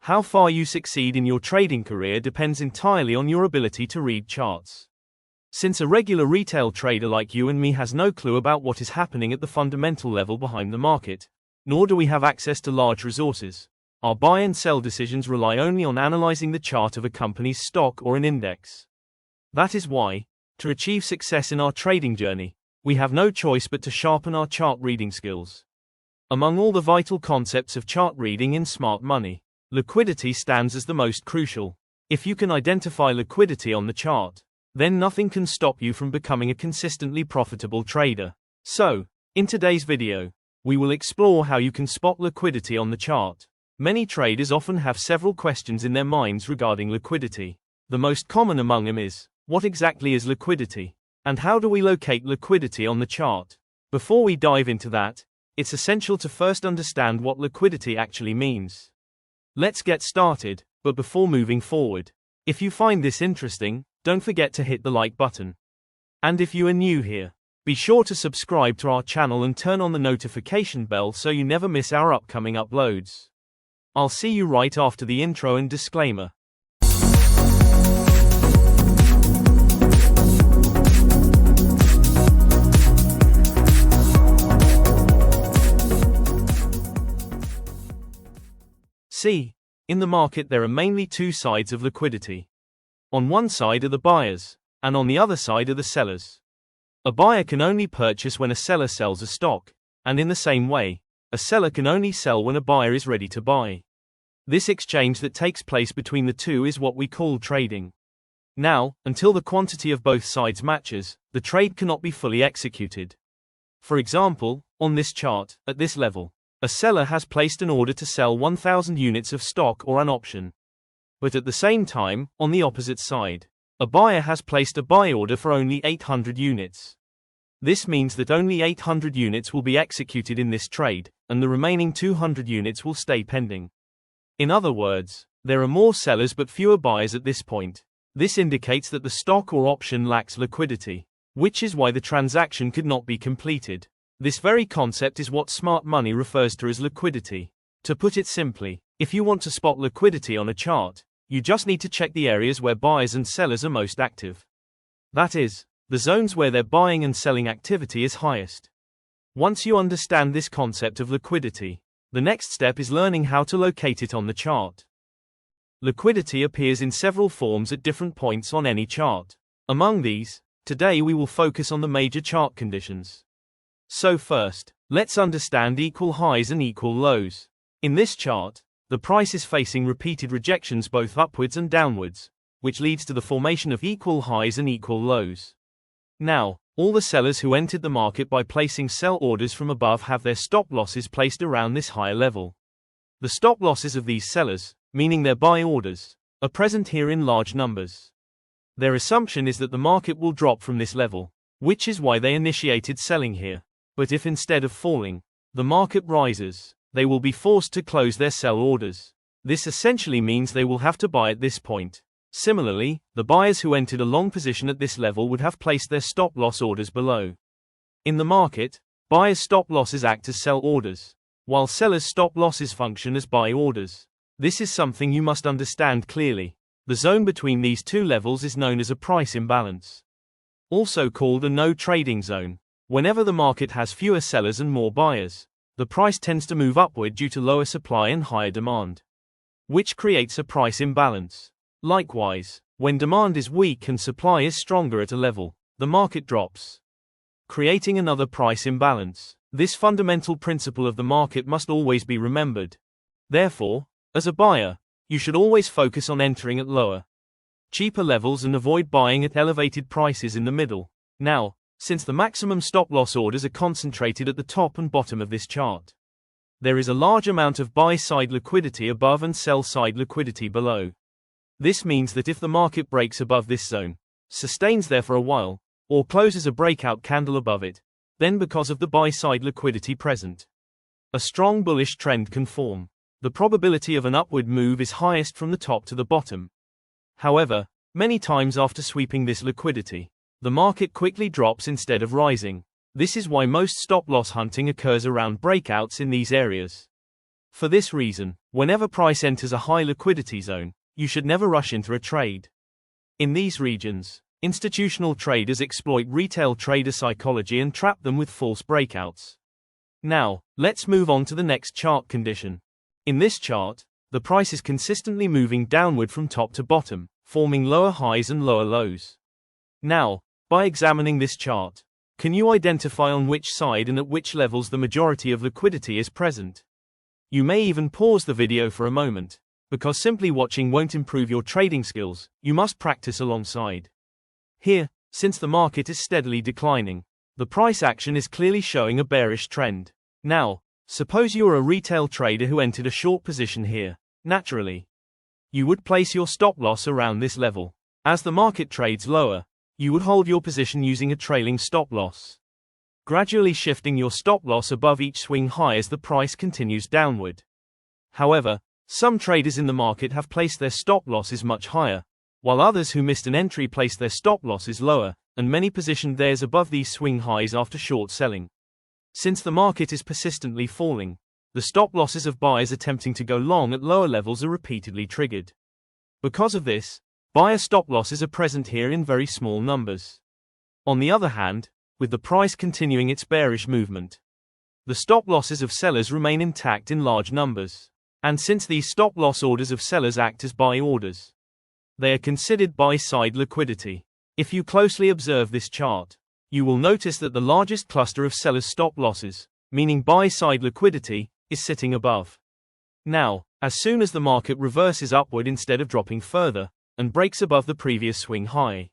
How far you succeed in your trading career depends entirely on your ability to read charts. Since a regular retail trader like you and me has no clue about what is happening at the fundamental level behind the market, nor do we have access to large resources, our buy and sell decisions rely only on analyzing the chart of a company's stock or an index. That is why, to achieve success in our trading journey, we have no choice but to sharpen our chart reading skills. Among all the vital concepts of chart reading in smart money, liquidity stands as the most crucial. If you can identify liquidity on the chart, then nothing can stop you from becoming a consistently profitable trader. So, in today's video, we will explore how you can spot liquidity on the chart. Many traders often have several questions in their minds regarding liquidity. The most common among them is, what exactly is liquidity? And how do we locate liquidity on the chart? Before we dive into that, it's essential to first understand what liquidity actually means. Let's get started, but before moving forward, if you find this interesting, don't forget to hit the like button. And if you are new here, be sure to subscribe to our channel and turn on the notification bell so you never miss our upcoming uploads. I'll see you right after the intro and disclaimer. See, in the market there are mainly two sides of liquidity. On one side are the buyers, and on the other side are the sellers. A buyer can only purchase when a seller sells a stock, and in the same way, a seller can only sell when a buyer is ready to buy. This exchange that takes place between the two is what we call trading. Now, until the quantity of both sides matches, the trade cannot be fully executed. For example, on this chart, at this level, a seller has placed an order to sell 1,000 units of stock or an option. But at the same time, on the opposite side, a buyer has placed a buy order for only 800 units. This means that only 800 units will be executed in this trade, and the remaining 200 units will stay pending. In other words, there are more sellers but fewer buyers at this point. This indicates that the stock or option lacks liquidity, which is why the transaction could not be completed. This very concept is what smart money refers to as liquidity. To put it simply, if you want to spot liquidity on a chart, you just need to check the areas where buyers and sellers are most active. That is, the zones where their buying and selling activity is highest. Once you understand this concept of liquidity, the next step is learning how to locate it on the chart. Liquidity appears in several forms at different points on any chart. Among these, today we will focus on the major chart conditions. So first, let's understand equal highs and equal lows. In this chart, the price is facing repeated rejections both upwards and downwards, which leads to the formation of equal highs and equal lows. Now, all the sellers who entered the market by placing sell orders from above have their stop losses placed around this higher level. The stop losses of these sellers, meaning their buy orders, are present here in large numbers. Their assumption is that the market will drop from this level, which is why they initiated selling here. But if instead of falling, the market rises, they will be forced to close their sell orders. This essentially means they will have to buy at this point. Similarly, the buyers who entered a long position at this level would have placed their stop loss orders below. In the market, buyers' stop losses act as sell orders, while sellers' stop losses function as buy orders. This is something you must understand clearly. The zone between these two levels is known as a price imbalance, also called a no trading zone. Whenever the market has fewer sellers and more buyers, the price tends to move upward due to lower supply and higher demand, which creates a price imbalance. Likewise, when demand is weak and supply is stronger at a level, the market drops, creating another price imbalance. This fundamental principle of the market must always be remembered. Therefore, as a buyer, you should always focus on entering at lower, cheaper levels and avoid buying at elevated prices in the middle. Now, since the maximum stop-loss orders are concentrated at the top and bottom of this chart, there is a large amount of buy-side liquidity above and sell-side liquidity below. This means that if the market breaks above this zone, sustains there for a while, or closes a breakout candle above it, then because of the buy-side liquidity present, a strong bullish trend can form. The probability of an upward move is highest from the top to the bottom. However, many times after sweeping this liquidity, the market quickly drops instead of rising. This is why most stop-loss hunting occurs around breakouts in these areas. For this reason, whenever price enters a high liquidity zone, you should never rush into a trade. In these regions, institutional traders exploit retail trader psychology and trap them with false breakouts. Now, let's move on to the next chart condition. In this chart, the price is consistently moving downward from top to bottom, forming lower highs and lower lows. Now, by examining this chart, can you identify on which side and at which levels the majority of liquidity is present? You may even pause the video for a moment, because simply watching won't improve your trading skills, you must practice alongside. Here, since the market is steadily declining, the price action is clearly showing a bearish trend. Now, suppose you are a retail trader who entered a short position here. Naturally, you would place your stop loss around this level. As the market trades lower, you would hold your position using a trailing stop loss, gradually shifting your stop loss above each swing high as the price continues downward. However, some traders in the market have placed their stop losses much higher, while others who missed an entry placed their stop losses lower, and many positioned theirs above these swing highs after short selling. Since the market is persistently falling, the stop losses of buyers attempting to go long at lower levels are repeatedly triggered. Because of this, buyer stop losses are present here in very small numbers. On the other hand, with the price continuing its bearish movement, the stop losses of sellers remain intact in large numbers. And since these stop loss orders of sellers act as buy orders, they are considered buy-side liquidity. If you closely observe this chart, you will notice that the largest cluster of sellers' stop losses, meaning buy-side liquidity, is sitting above. Now, as soon as the market reverses upward instead of dropping further, and breaks above the previous swing high,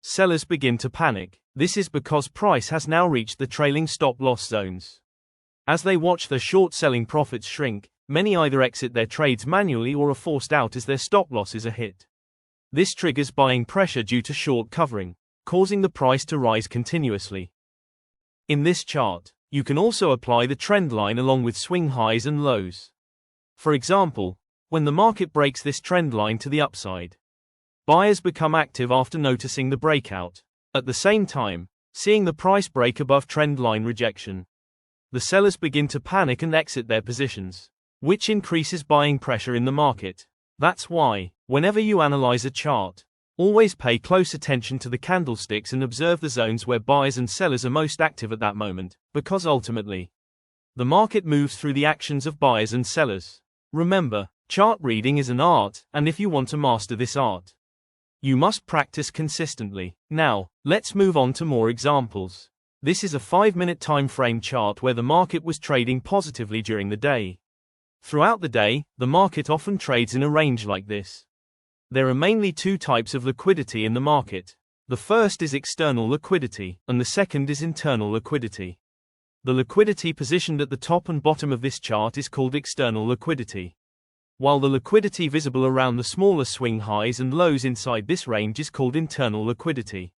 sellers begin to panic. This is because price has now reached the trailing stop loss zones. As they watch their short selling profits shrink, many either exit their trades manually or are forced out as their stop losses are hit. This triggers buying pressure due to short covering, causing the price to rise continuously. In this chart, you can also apply the trend line along with swing highs and lows. For example, when the market breaks this trend line to the upside, buyers become active after noticing the breakout. At the same time, seeing the price break above trend line rejection, the sellers begin to panic and exit their positions, which increases buying pressure in the market. That's why, whenever you analyze a chart, always pay close attention to the candlesticks and observe the zones where buyers and sellers are most active at that moment, because ultimately, the market moves through the actions of buyers and sellers. Remember, chart reading is an art, and if you want to master this art, you must practice consistently. Now, let's move on to more examples. This is a 5-minute time frame chart where the market was trading positively during the day. Throughout the day, the market often trades in a range like this. There are mainly two types of liquidity in the market. The first is external liquidity, and the second is internal liquidity. The liquidity positioned at the top and bottom of this chart is called external liquidity, while the liquidity visible around the smaller swing highs and lows inside this range is called internal liquidity.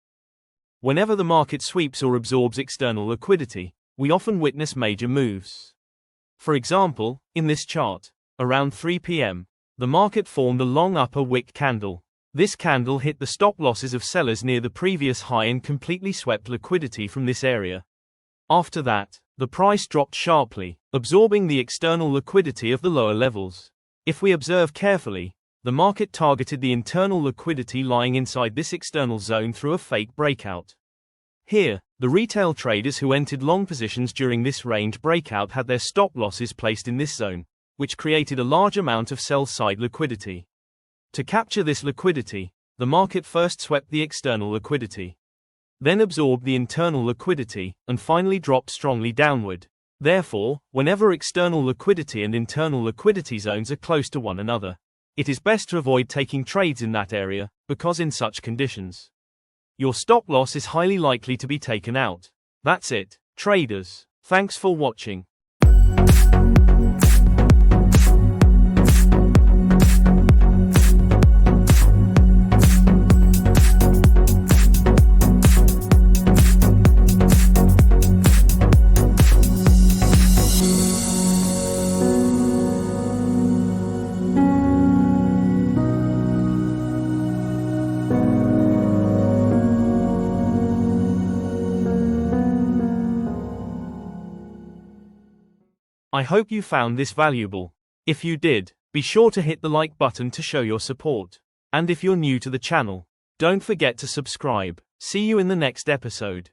Whenever the market sweeps or absorbs external liquidity, we often witness major moves. For example, in this chart, around 3 p.m., the market formed a long upper wick candle. This candle hit the stop losses of sellers near the previous high and completely swept liquidity from this area. After that, the price dropped sharply, absorbing the external liquidity of the lower levels. If we observe carefully, the market targeted the internal liquidity lying inside this external zone through a fake breakout. Here, the retail traders who entered long positions during this range breakout had their stop losses placed in this zone, which created a large amount of sell-side liquidity. To capture this liquidity, the market first swept the external liquidity, then absorbed the internal liquidity, and finally dropped strongly downward. Therefore, whenever external liquidity and internal liquidity zones are close to one another, it is best to avoid taking trades in that area, because in such conditions, your stop loss is highly likely to be taken out. That's it, traders. Thanks for watching. I hope you found this valuable. If you did, be sure to hit the like button to show your support. And if you're new to the channel, don't forget to subscribe. See you in the next episode.